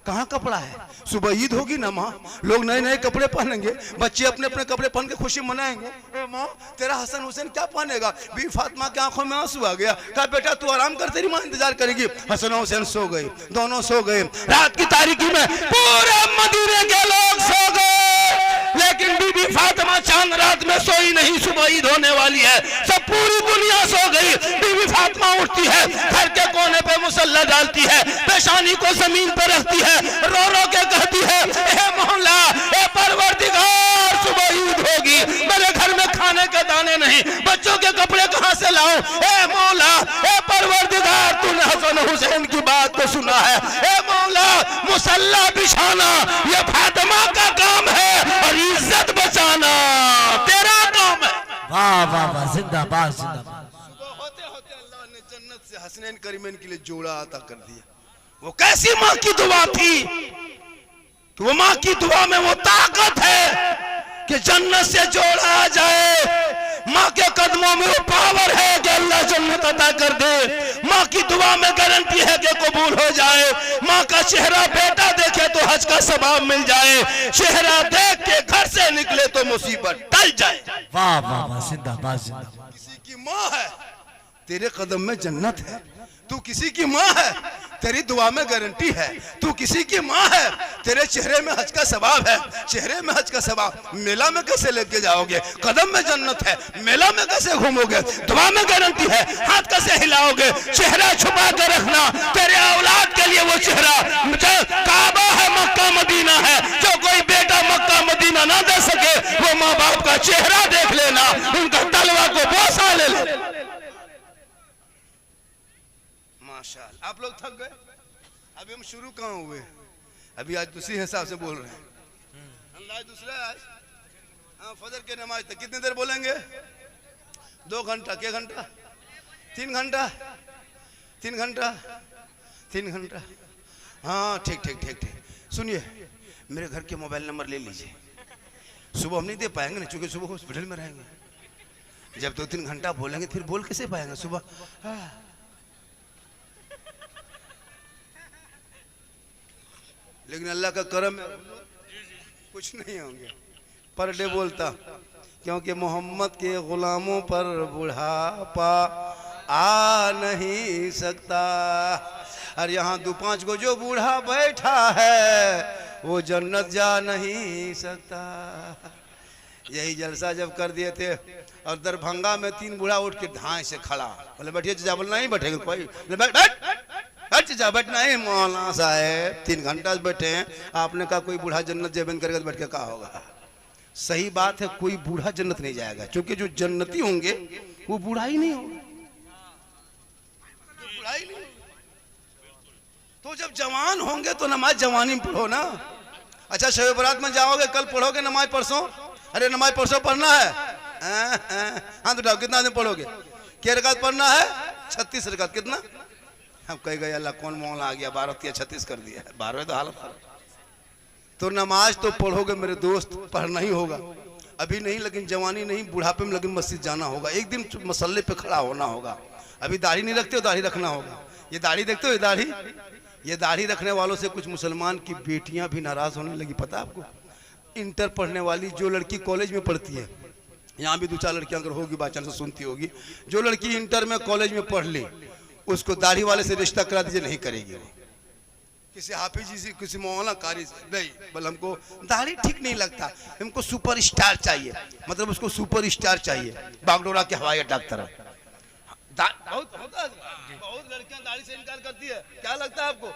A: कहाँ कपड़ा है? सुबह ईद होगी ना माँ, लोग नए नए कपड़े पहनेंगे, बच्चे अपने अपने कपड़े पहन के खुशी मनाएंगे। ए माँ, तेरा हसन हुसैन क्या पहनेगा? बीबी फातिमा की आंखों में आंसू आ गया। कहा बेटा तू आराम कर, तेरी माँ इंतजार करेगी। हसन हुसैन सो गए, दोनों सो गए। रात की तारीकी में पूरे मदीने के लोग सो गए, लेकिन बीबी फातिमा चांद रात में सोई नहीं। सुबह ईद होने वाली है, सब पूरी दुनिया सो गई। बीबी फातिमा उठती है, घर के कोने पे मुसल्ला डालती है, पेशानी को जमीन पर रखती है, रो रो के कहती है, ए मौला, ए परवरदिगार, सुबह ईद होगी, मेरे घर में खाने के दाने नहीं, बच्चों के कपड़े कहां से लाऊं? ए मौला, ए परवरदिगार, तूने हसन हुसैन की बात को सुना है, ए मौला, मुसल्ला बिछाना ये फातिमा का काम है और इज्जत बचाना तेरा काम है।
C: वाह वाह वाह, जिंदाबाद जिंदाबाद।
A: सुबह होते होते अल्लाह ने जन्नत से हसनैन करीमैन के लिए जोड़ा अता कर दिया। वो कैसी माँ की दुआ थी कि वो माँ की दुआ में वो ताकत है कि जन्नत से जोड़ा आ जाए। माँ के कदमों में वो पावर है कि अल्लाह जन्नत अता कर दे। माँ की दुआ में गारंटी है कि कबूल हो जाए। माँ का चेहरा बेटा देखे तो हज का सवाब मिल जाए, चेहरा देख के घर से निकले तो मुसीबत टल जाए।
C: वाह वाह वाह, जिंदाबाद जिंदाबाद।
A: किसी की माँ है, तेरे कदम में जन्नत है। तू किसी की माँ है, तेरी दुआ में गारंटी है। तू किसी की माँ है, तेरे चेहरे में हज का सवाब है। चेहरे में हज का सवाब मेला में कैसे लेके जाओगे? कदम में जन्नत है, मेला में कैसे घूमोगे? दुआ में गारंटी है, हाथ कैसे हिलाओगे? चेहरा छुपा के रखना, तेरे औलाद के लिए वो चेहरा काबा है, मक्का मदीना है। जो कोई बेटा मक्का मदीना ना दे सके, वो माँ बाप का चेहरा देख लेना, उनका तलवा को बोसा ले ले। माशाअल्लाह, आप लोग थक गए? अभी हम शुरू कहाँ हुए? अभी आज दूसरी हिसाब से बोल रहे हैं। अंदाज दूसरा है आज। हाँ, फजर के नमाज तक कितनी देर बोलेंगे? 2 घंटा, क्या घंटा? 3 घंटा, 3 घंटा, 3 घंटा। हाँ ठीक ठीक ठीक ठीक। सुनिए, मेरे घर के मोबाइल नंबर ले लीजिए। सुबह हम नहीं दे पाएंगे ना, चूंकि सुबह हॉस्पिटल में रहेंगे, जब 2-3 घंटा बोलेंगे फिर बोल कैसे पाएंगे सुबह? लेकिन अल्लाह का करम है कुछ नहीं होंगे, पर डे बोलता, क्योंकि मोहम्मद के गुलामों पर बुढ़ापा आ नहीं सकता। और यहाँ 2-5 को जो बूढ़ा बैठा है वो जन्नत जा नहीं सकता। यही जलसा जब कर दिए थे और दरभंगा में 3 बूढ़ा उठ के ढाई से खड़ा, बोले बैठिए चाचा, बोले नहीं बैठेगा कोई, बैठ चाचा, बैठना है मौलाना साहब, 3 घंटा से बैठे हैं, आपने कहा कोई बूढ़ा जन्नत जेबन करेगा तो बैठ के कहा होगा। सही बात है, कोई बूढ़ा जन्नत नहीं जाएगा, क्योंकि जो जन्नती होंगे वो बूढ़ा ही नहीं होगा, बूढ़ा ही नहीं। तो जब जवान होंगे तो नमाज जवानी में पढ़ो ना। अच्छा शब बरात में जाओगे, कल पढ़ोगे नमाज परसों? अरे नमाज परसों पढ़ना है, हाँ तो उठाओ, कितना दिन पढ़ोगे? क्या रकात पढ़ना है? 36 रकात। कितना? हम कह गए अल्लाह कौन मौला आ गया, 12 या 36 कर दिया, 12 तो हालत खराब। तो नमाज तो पढ़ोगे मेरे दोस्त, पढ़ना ही होगा, अभी नहीं लेकिन जवानी नहीं, बुढ़ापे में लेकिन मस्जिद जाना होगा, एक दिन मसल्ले पे खड़ा होना होगा। अभी दाढ़ी नहीं रखते हो, दाढ़ी रखना होगा। ये दाढ़ी देखते हो, ये दाढ़ी रखने वालों से कुछ मुसलमान की बेटियां भी नाराज होने लगी, पता आपको? इंटर पढ़ने वाली जो लड़की कॉलेज में पढ़ती है, यहाँ भी 2-4 लड़कियां अगर होगी बात से सुनती होगी, जो लड़की इंटर में कॉलेज में पढ़ ली उसको दाढ़ी वाले से रिश्ता करा दीजिए, नहीं करेगी वो। किसी हाफिज जी से, किसी मौलाना कारी से, नहीं, बोले हमको दाढ़ी ठीक नहीं लगता, हमको सुपर स्टार चाहिए, मतलब उसको सुपर स्टार चाहिए, बागडोरा के हवाई अड्डा की तरह। बहुत लड़कियां दाढ़ी से इनकार करती है, क्या लगता है आपको?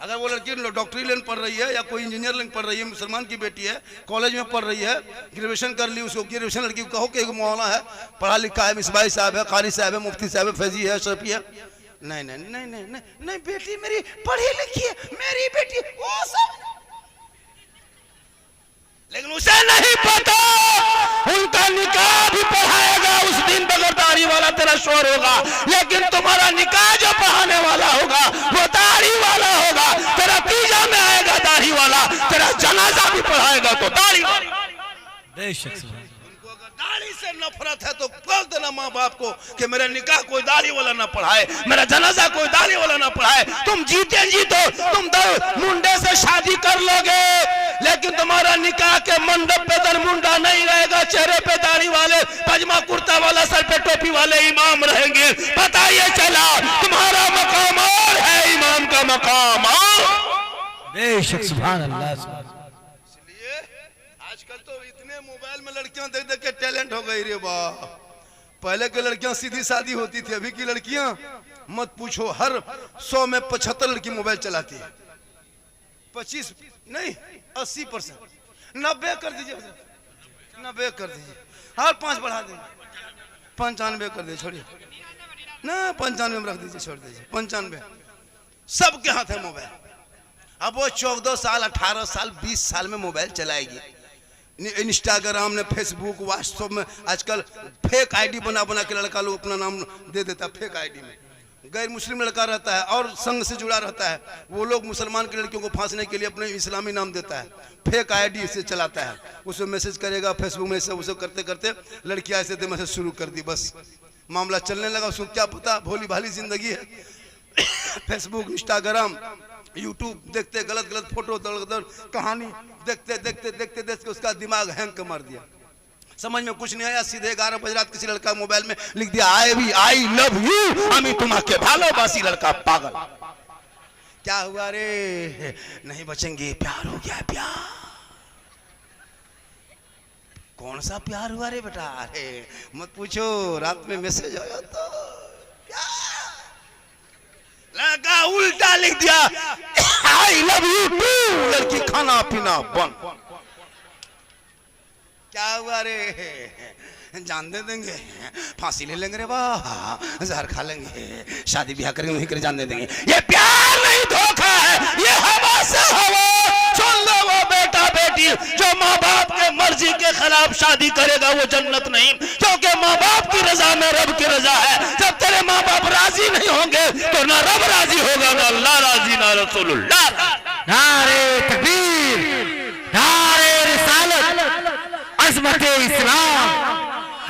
A: अगर वो लड़की डॉक्टरी लाइन पढ़ रही है या कोई इंजीनियर लाइन पढ़ रही है, मुसलमान की बेटी है, कॉलेज में पढ़ रही है, ग्रेजुएशन कर ली, उसको ग्रेजुएशन लड़की को कहो कि एक मौलाना है, पढ़ा लिखा है, मिसबाई साहब है, कारी साहब है, मुफ्ती साहब है, फैजी है, शफी है, नहीं नहीं नहीं नहीं नहीं नहीं, बेटी मेरी पढ़ी लिखी है, मेरी बेटी वो सब, लेकिन उसे नहीं पता उनका निकाह भी पढ़ाएगा उस दिन बगैर दाढ़ी वाला तेरा शोर होगा, लेकिन तुम्हारा निकाह जो पढ़ाने वाला होगा वो दाढ़ी वाला होगा। तेरा तीजा में आएगा दाढ़ी वाला, तेरा जनाजा भी पढ़ाएगा तो दाढ़ी वाला।
C: बेशक
A: उनको अगर दाढ़ी से नफरत है तो बोल देना माँ बाप को कि मेरा निकाह कोई दाढ़ी वाला ना पढ़ाए, मेरा जनाजा कोई दाढ़ी वाला ना पढ़ाए। तुम जीते जीतो तुम मुंडे से शादी कर लोगे, लेकिन तुम्हारा निकाह के मंडप पे दरमुंडा नहीं रहेगा, चेहरे पे दाढ़ी वाले, पजामा कुर्ता वाला, सर पे टोपी वाले इमाम रहेंगे। पता ये चला तुम्हारा मकाम और है, इमाम का मकाम और।
C: बेशक सुभान अल्लाह।
A: इसलिए आजकल तो इतने मोबाइल में लड़कियां देख देख के टैलेंट हो गई रे वाह। पहले की लड़कियां सीधी सादी होती थी, अभी की लड़कियां मत पूछो, हर 100 में 75 लड़की मोबाइल चलाती है। 25 नहीं 80%, 90 कर दीजिए, 90 कर दीजिए, और 5 बढ़ा दीजिए, 95 कर दीजिए, छोड़िए ना, 95 में रख दीजिए, छोड़ दीजिए, 95। सबके हाथ है मोबाइल। अब वो 14 साल, 18 साल, 20 साल में मोबाइल चलाएगी। इंस्टाग्राम ने, फेसबुक, व्हाट्सएप में आजकल फेक आईडी बना बना के लड़का लोग अपना नाम दे देता है फेक आईडी में। गैर मुस्लिम लड़का रहता है और संघ से जुड़ा रहता है, वो लोग मुसलमान की लड़कियों को फांसने के लिए अपने इस्लामी नाम देता है, फेक आईडी से चलाता है, उसमें मैसेज करेगा फेसबुक में, सब उसे करते करते लड़कियां ऐसे थे मैसेज शुरू कर दी, बस मामला चलने लगा। उसको क्या पता भोली भाली जिंदगी है। फेसबुक, इंस्टाग्राम, यूट्यूब देखते, गलत गलत फोटो, कहानी देखते देखते देखते देखते उसका दिमाग हैंग कर मार दिया, समझ में कुछ नहीं आया। सीधे 11 बजे रात किसी लड़का मोबाइल में लिख दिया आई लव यू, আমি তোমাকে ভালোবাসি। लड़का पागल, क्या हुआ रे? नहीं बचेंगे, प्यार हो गया। प्यार कौन सा प्यार हुआ रे बेटा? अरे मत पूछो, रात में मैसेज आया तो लड़का उल्टा लिख दिया आई लव यू टू, लड़की खाना पीना बंद। क्या हुआ रे? जान दे देंगे, फांसी ले लेंगे रे वाह, जहर खा लेंगे, शादी ब्याह करेंगे, वहीं कर जान दे देंगे। ये प्यार नहीं, धोखा है, ये हवा से हवा। सुन लो वो बेटा बेटी जो माँ बाप के मर्जी के खिलाफ शादी करेगा वो जन्नत नहीं, क्योंकि माँ बाप की रजा में रब की रजा है। जब तेरे माँ बाप राजी नहीं होंगे तो ना रब राजी होगा, ना अल्लाह राजी, ना रसूलुल्लाह।
C: नारे तकबीर, नारे रिसालत, अज़मत इस्लाम,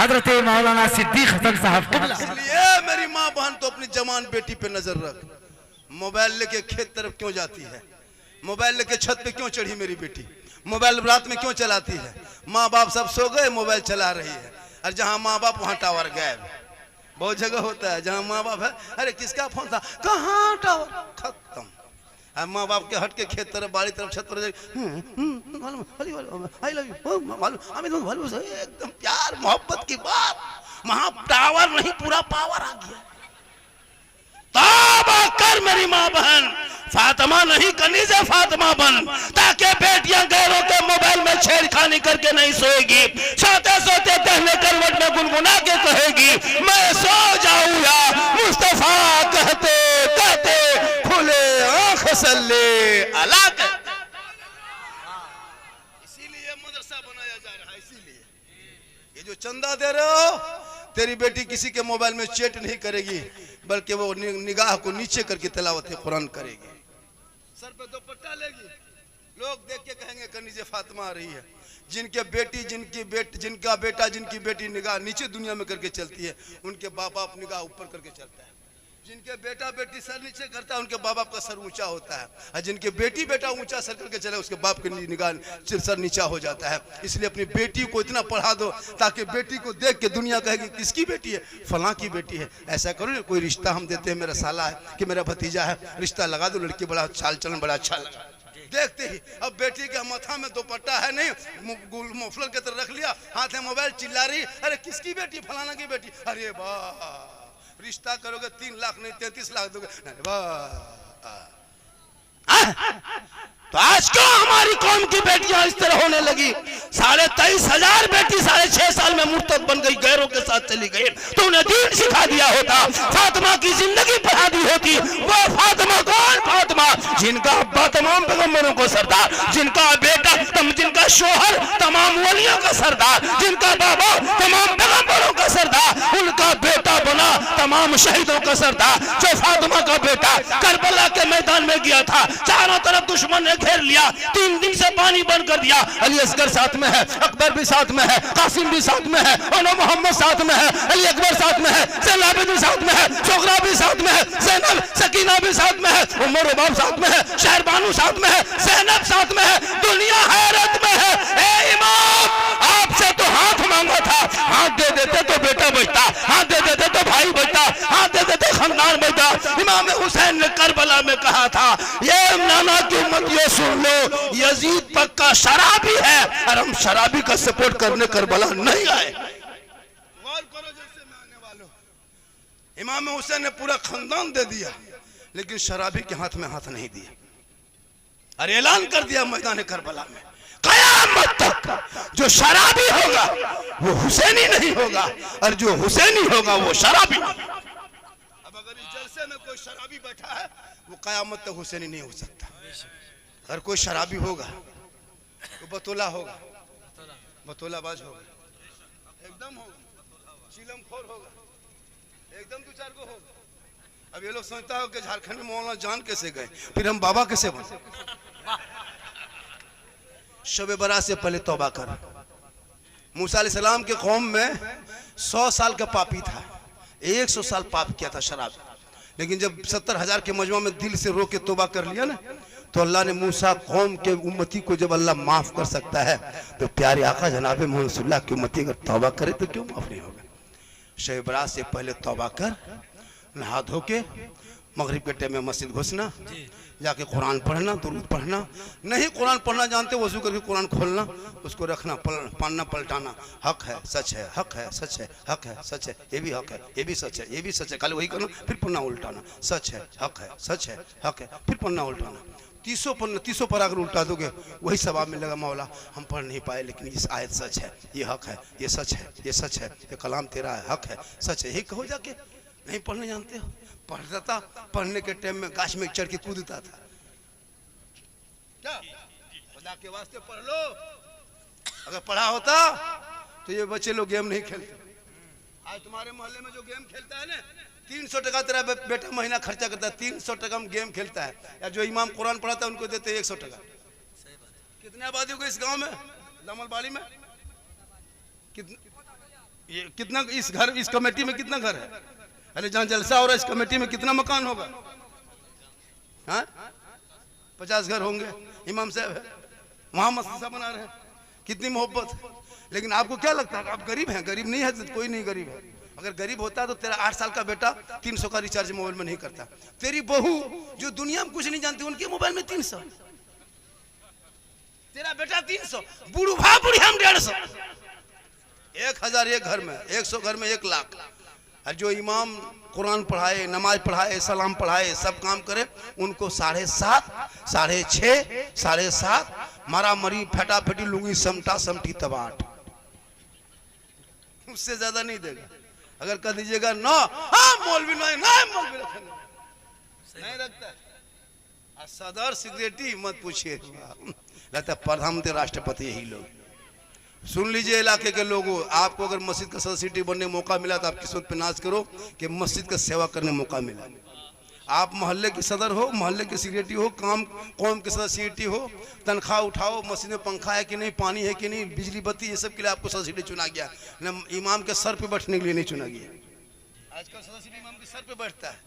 C: हजरत मौलाना सिद्दीक हसन साहब किबला।
A: इसलिए मेरी माँ बहन तो अपनी जवान बेटी पे नजर रख। मोबाइल लेके खेत तरफ क्यों जाती है? मोबाइल लेके छत पे क्यों चढ़ी मेरी बेटी? मोबाइल रात में क्यों चलाती है? माँ बाप सब सो गए, मोबाइल चला रही है। और जहाँ माँ बाप वहाँ टावर गायब। बहुत जगह होता है जहाँ माँ बाप है, अरे किसका फोन था, कहाँ टावर, खत्म। माँ बाप के हट के खेत तरफ, बाड़ी तरफ, छत पर एकदम प्यार मोहब्बत की बात, वहां टावर नहीं पूरा पावर आ गया। तौबा कर मेरी माँ बहन, फातिमा नहीं कनीज़े फातिमा बन, ताकि बेटियां गैरों के मोबाइल में छेड़खानी करके नहीं सोएगी। सोते सोते पहले करवट में गुनगुना के कहेगी, मैं सो जाऊं या मुस्तफा कहते कहते खुले आंख सल्ले अला। इसीलिए मदरसा बनाया जा रहा है। इसीलिए ये जो चंदा दे रहे हो, तेरी बेटी किसी के मोबाइल में चैट नहीं करेगी, बल्कि वो निगाह को नीचे करके तिलावत कुरान करेगी। सर पे दुपट्टा लेगी, लोग देख के कहेंगे कनीज़े फातिमा आ रही है। जिनका बेटा जिनकी बेटी निगाह नीचे दुनिया में करके चलती है, उनके बाप बाप निगाह ऊपर करके चलता है। जिनके बेटा बेटी सर नीचे करता है, उनके बाप बाप का सर ऊंचा होता है। और जिनके बेटी बेटा ऊंचा सर करके चले, उसके बाप की निगाह सर नीचा हो जाता है। इसलिए अपनी बेटी को इतना पढ़ा दो ताकि बेटी को देख के दुनिया कहेगी किसकी बेटी है, फलां की बेटी है। ऐसा करो ना, कोई रिश्ता हम देते हैं, मेरा साला है कि मेरा भतीजा है, रिश्ता लगा दो, लड़की बड़ा चाल चलन बड़ा अच्छा लगा। देखते ही अब बेटी के माथा में दुपट्टा है नहीं, मुफलर के तरह रख लिया, हाथ में मोबाइल, चिल्ला रही, अरे किसकी बेटी, फलाना की बेटी। अरे वाह, रिश्ता करोगे 3 लाख नहीं 33 लाख दोगे। तो आज क्यों हमारी कौम की बेटियां इस तरह होने लगी? 23,500 बेटी 6.5 साल में मुर्तद बन गई, गैरों के साथ चली गई। तो उन्हें दीन सिखा दिया होता, फातिमा की जिंदगी बढ़ा दी होती। वो फातिमा कौन? फातिमा जिनका अब्बा तमाम पैगंबरों को सरदार, जिनका बेटा जिनका शोहर तमाम वलियों का सरदार, जिनका बाबा तमाम पैगंबरों का सरदार, उनका बेटा बना तमाम शहीदों का सरदार। जो फातिमा का बेटा करबला के मैदान में गया था, चारों तरफ दुश्मन ने घेर लिया, 3 दिन से पानी बंद कर दिया। अली असगर साथ में है, अकबर भी साथ में है, कासिम भी साथ में है, और मोहम्मद साथ में है, अली अकबर साथ में है, ज़ैनब भी साथ में है, जोगरा भी साथ में है, ज़ैनब सकीना भी साथ में है, उमर बाब साथ में है, शहरबानू साथ में है, ज़ैनब साथ में है, दुनिया हैरत में है। ए इमाम, आपसे तो हाथ मांगा था, हाथ दे देते तो बेटा बचता, हाथ दे देते तो भाई बचता, हाथ दे देते खानदान बचता। इमाम हुसैन ने करबला में कहा था, ये नाना की उम्मतियों सुन लो, यजीद पक्का शराबी है और हम शराबी का सपोर्ट करने करबला नहीं आए। गौर करो जैसे मैं आने वालों, इमाम हुसैन ने पूरा खानदान दे दिया, लेकिन शराबी के हाथ में हाथ नहीं दिया। और ऐलान कर दिया मैदान करबला में, कयामत तक जो शराबी होगा वो हुसैनी नहीं होगा, और जो हुसैनी होगा वो शराबी। अब अगर इस जलसे में कोई शराबी बैठा है, वो कयामत तक हुसैनी नहीं हो सकता। अगर कोई शराबी होगा तो बतौला होगा, बतौलाबाज होगा, एकदम होगा, चिलमखोर होगा, एकदम 2-4 को होगा। अब ये लोग सोचता हो कि झारखंड में मौलाना जान कैसे गए, फिर हम बाबा कैसे बने। शब बरात से पहले तौबा कर। मूसा अलैहिस्सलाम के कौम में 100 साल का पापी था, 100 साल पाप किया था शराब, लेकिन जब 70,000 के मजमा में दिल से रो के तौबा कर लिया ना, तो अल्लाह ने मूसा कौम के उम्मती को जब अल्लाह माफ कर सकता है, तो प्यारे आका जनाब मोहम्मद सल्लल्लाहु की उम्मती अगर तौबा करे तो क्यों माफ नहीं होगा। शब बरात से पहले तौबा कर, नहा धो के मगरिब के टाइम में मस्जिद घुसना, जाके कुरान पढ़ना, दुरूद पढ़ना, नहीं कुरान पढ़ना जानते वजू करके कुरान खोलना, उसको रखना, पढ़ना पलटाना, हक है सच है, हक है सच है, हक है सच है, ये भी हक है, ये भी सच है, ये भी सच है, खाली वही करना, फिर पढ़ना उल्टाना, सच है हक है सच है हक है, फिर पढ़ना उल्टाना। 300 पर अगर उल्टा दोगे वही सवाब मिलेगा। मौला हम पढ़ नहीं पाए, लेकिन इस आयत सच है, ये हक है, ये सच है, ये सच है, ये कलाम तेरा है, हक है सच है, यही कहो जाके। नहीं पढ़ने जानते हो, पढ़ता था, पढ़ने के टाइम में गाछ में चढ़ के कूदता था। क्या खुदा के वास्ते पढ़ लो, अगर पढ़ा होता तो ये बच्चे लोग गेम नहीं खेलते। आज तुम्हारे मोहल्ले में जो गेम खेलता है ना, 300 टका तेरा बेटा महीना खर्चा करता है, 300 टका में गेम खेलता है, या जो इमाम कुरान पढ़ाता है उनको देते हैं 100 टका। कितने आबादी हो गई इस गांव में, दामलबाड़ी में? कितने ये कितना इस कमेटी में कितना घर है? अरे जहाँ जलसा हो रहा है इस कमेटी में कितना मकान होगा? हाँ 50 घर होंगे। इमाम साहब है वहाँ मस्जिद बना रहे हैं, कितनी मोहब्बत। लेकिन आपको क्या लगता है आप गरीब हैं? गरीब नहीं है, कोई नहीं गरीब है। अगर गरीब होता तो तेरा 8 साल का बेटा 300 का रिचार्ज मोबाइल में नहीं करता। तेरी बहू जो दुनिया में कुछ नहीं जानती उनके मोबाइल में 300, तेरा बेटा 300, बूढ़ा बुढ़ी हम 150, 1000 एक घर में, 100 घर में 1 लाख। और जो इमाम कुरान पढ़ाए, नमाज पढ़ाए, सलाम पढ़ाए, सब काम करे, उनको 7.5, 6.5, 7.5 मारा मरी, फटा फटी, लुंगी समटा समटी तबाट, उससे ज्यादा नहीं देगा। अगर कह दीजिएगा ना हाँ मौलवी नहीं, मौलवी नहीं रखता है। सदर सेक्रेटरी मत पूछिए, लगता है प्रधानमंत्री राष्ट्रपति यही लोग। सुन लीजिए इलाके के लोगों, आपको अगर मस्जिद का सदस्य बनने का मौका मिला तो आप किस्मत पे नाज करो कि मस्जिद का सेवा करने का मौका मिला। आप मोहल्ले की सदर हो, मोहल्ले की सेक्रेटरी हो, कौम के सदस्य सेक्रेटरी हो, तनख्वाह उठाओ, मस्जिद में पंखा है कि नहीं, पानी है कि नहीं, बिजली बत्ती, ये सब के लिए आपको सदस्य चुना गया न, इमाम के सर पे बैठने के लिए नहीं चुना गया। आजकल सदस्य इमाम के सर पे बैठता है,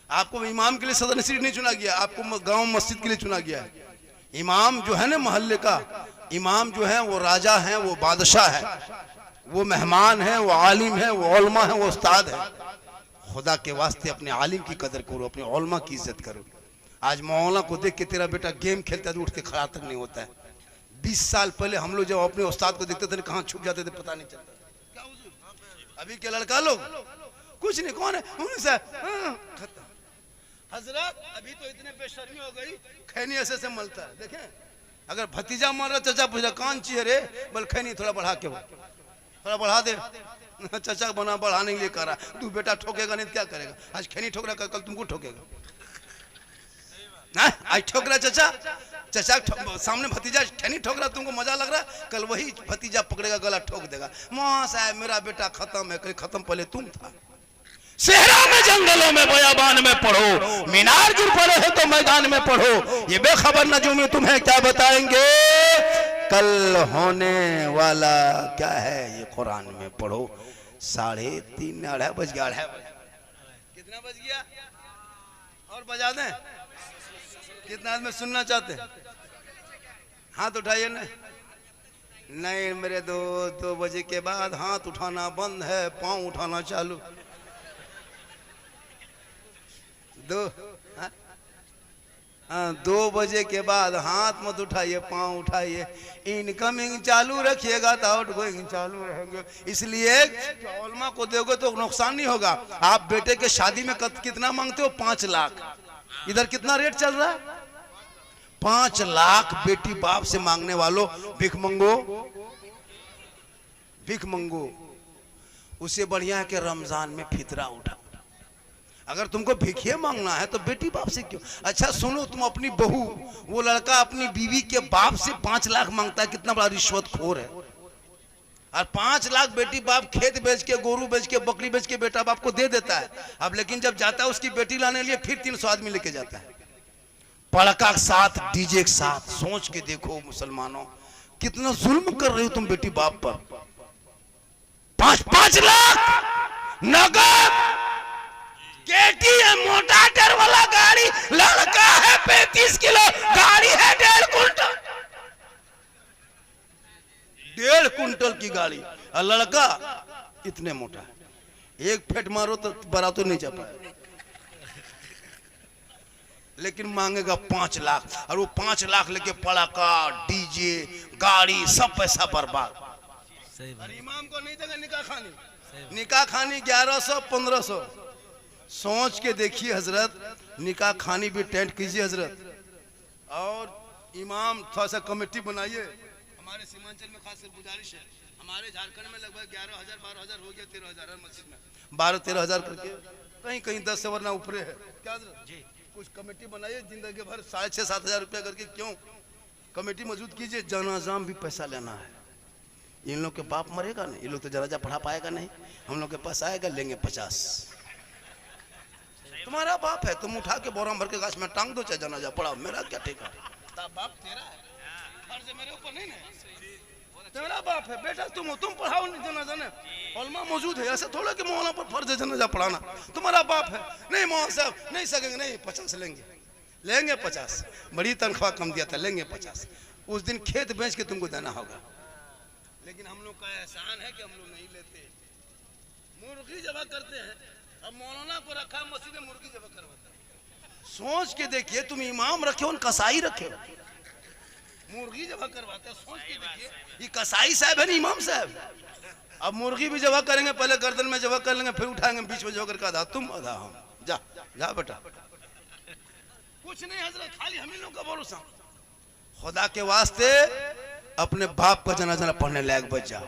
A: आपको इमाम के लिए सदस्य नहीं चुना गया, आपको गाँव मस्जिद के लिए चुना गया है। इमाम जो है ना मोहल्ले का इमाम जो है वो राजा है, वो बादशाह है, वो मेहमान है, वो आलिम है, वो उलमा है, वो उस्ताद है। खुदा के वास्ते अपने आलिम की कदर करो, अपने उलमा की इज्जत करो। आज मौलाना को देख के तेरा बेटा गेम खेलता है तो उठ के खड़ा तक नहीं होता है। 20 साल पहले हम लोग जब अपने उस्ताद को देखते थे कहाँ छुप जाते थे पता नहीं चलता। क्या हुजूर अभी के लड़का लोग कुछ नहीं, कौन है खत्म। हजरत अभी तो इतने बेशर्मी हो गई, खैनी ऐसे मलता है। देखें अगर भतीजा मर रहा, चचा पूछा कान चाहिए रे, बोल खैनी थोड़ा बढ़ा के, थोड़ा बढ़ा दे। चचा बना बढ़ाने के लिए कर रहा, तू बेटा ठोकेगा नहीं तो क्या करेगा? आज खैनी ठोक रहा, कल तुमको ठोकेगा। आज ठोक रहा चचा सामने भतीजा खैनी ठोक रहा, तुमको मजा लग रहा है, कल वही भतीजा पकड़ेगा गला ठोक देगा। मां साहब मेरा बेटा खत्म है, खत्म पहले तुम था।
C: सेहरा में, जंगलों में, बयाबान में पढ़ो, मीनार गिर पड़े हो तो मैदान में पढ़ो। ये बेखबर नजूमी तुम्हें क्या बताएंगे, कल होने वाला क्या है ये कुरान में पढ़ो। 3:30 2:30 बज गया, 2:30
A: कितना बज गया? और बजा दें? कितना आदमी सुनना चाहते हैं? हाथ उठाइए ना। नहीं मेरे 2 बजे के बाद हाथ उठाना बंद है, पाँव उठाना चालू। 2 बजे के बाद हाथ मत उठाइए, पाँव उठाइए। इनकमिंग चालू रखिएगा तो आउटगोइंग चालू रहेंगे। इसलिए उलमा को दोगे तो नुकसान नहीं होगा। आप बेटे के शादी में कितना मांगते हो? 5 लाख। इधर कितना रेट चल रहा है? 5 लाख बेटी बाप से मांगने वालों, भिख मंगो। उससे बढ़िया है कि रमजान में फितरा उठा। अगर तुमको भिखिए मांगना है तो बेटी बाप से क्यों? अच्छा सुनो, तुम अपनी बहू, वो लड़का अपनी बीवी के बाप से 5 लाख मांगता है, कितना बड़ा रिश्वतखोर है। और 5 लाख बेटी बाप खेत बेच के, गोरू बेच के, बकरी बेच के बेटा बाप को दे देता है। अब लेकिन जब जाता है उसकी बेटी लाने के लिए फिर 300 आदमी लेके जाता है, पड़का के साथ, डीजे के साथ। सोच के देखो मुसलमानों, कितना जुल्म कर रहे हो तुम बेटी बाप पर। 5 लाख नगद, KTM मोटा टायर वाला गाड़ी, लड़का है 35 किलो, गाड़ी है 1.5 कुंटल, 1.5 कुंटल की गाड़ी, और लड़का इतने मोटा है। एक फेट मारो तो बड़ा तो नहीं चपा, लेकिन मांगेगा 5 लाख। और वो 5 लाख लेके पड़ाका, डीजे, गाड़ी, सब पैसा बर्बाद। इमाम को नहीं देगा निकाह खानी 1100-1500। सोच के देखिए हजरत, निकाह खानी भी टेंट कीजिए हजरत, और इमाम थोड़ा सा कमेटी बनाइए। हमारे सीमांचल में खासकर गुजारिश है, हमारे झारखंड में लगभग 11,000 12,000 हो गया, 13,000 मस्जिद में 12-13,000 करके, कहीं 10 से वरना ऊपर है। क्या हजरत जी, कुछ कमेटी बनाइए, जिंदगी भर 6,500-7,000 रुपया करके क्यों कमेटी मौजूद कीजिए। जनाजा भी पैसा लेना है। इन लोग के बाप मरेगा नहीं, ये लोग तो जनाजा पढ़ा पाएगा नहीं, हम लोग के पास आएगा, लेंगे 50। तुम्हारा बाप है, तुम उठा के बोरा भर के गाछ में टांग दो, चाहे जनाजा पढ़ाओ, मेरा क्या ठेका? बाप तेरा है, फर्ज मेरे ऊपर नहीं ना। तेरा बाप है बेटा, तुम पढ़ाओ नहीं जनाजा ने, उलमा मौजूद है, ऐसे थोड़ा कि मौलाना पर फर्ज है जनाजा पढ़ाना, तुम्हारा बाप है। नहीं मौलाना साहब नहीं सकेंगे, नहीं 50 लेंगे 50, बड़ी तनख्वाह कम दिया था, लेंगे 50, उस दिन खेत बेच के तुमको देना होगा। लेकिन हम लोग का एहसान है कि हम लोग नहीं लेते, मुर्गी जबा करते हैं। अब मौलाना को रखा मस्जिद में मुर्गी जबा करवाता है। सोच के देखिए, तुम इमाम रखे और कसाई रखे, मुर्गी जबा करवाते हैं। सोच के देखिए, ये कसाई साहब है ना इमाम साहब। अब मुर्गी भी जबा करेंगे, पहले गर्दन में जबा कर लेंगे, फिर उठाएंगे बीच में जो करके आधा तुम आधा हम। जा जा बेटा, कुछ नहीं हजरत, खाली हम ही लोग का भरोसा। खुदा के वास्ते अपने बाप का जनाजा पढ़ने लायक बच जाओ।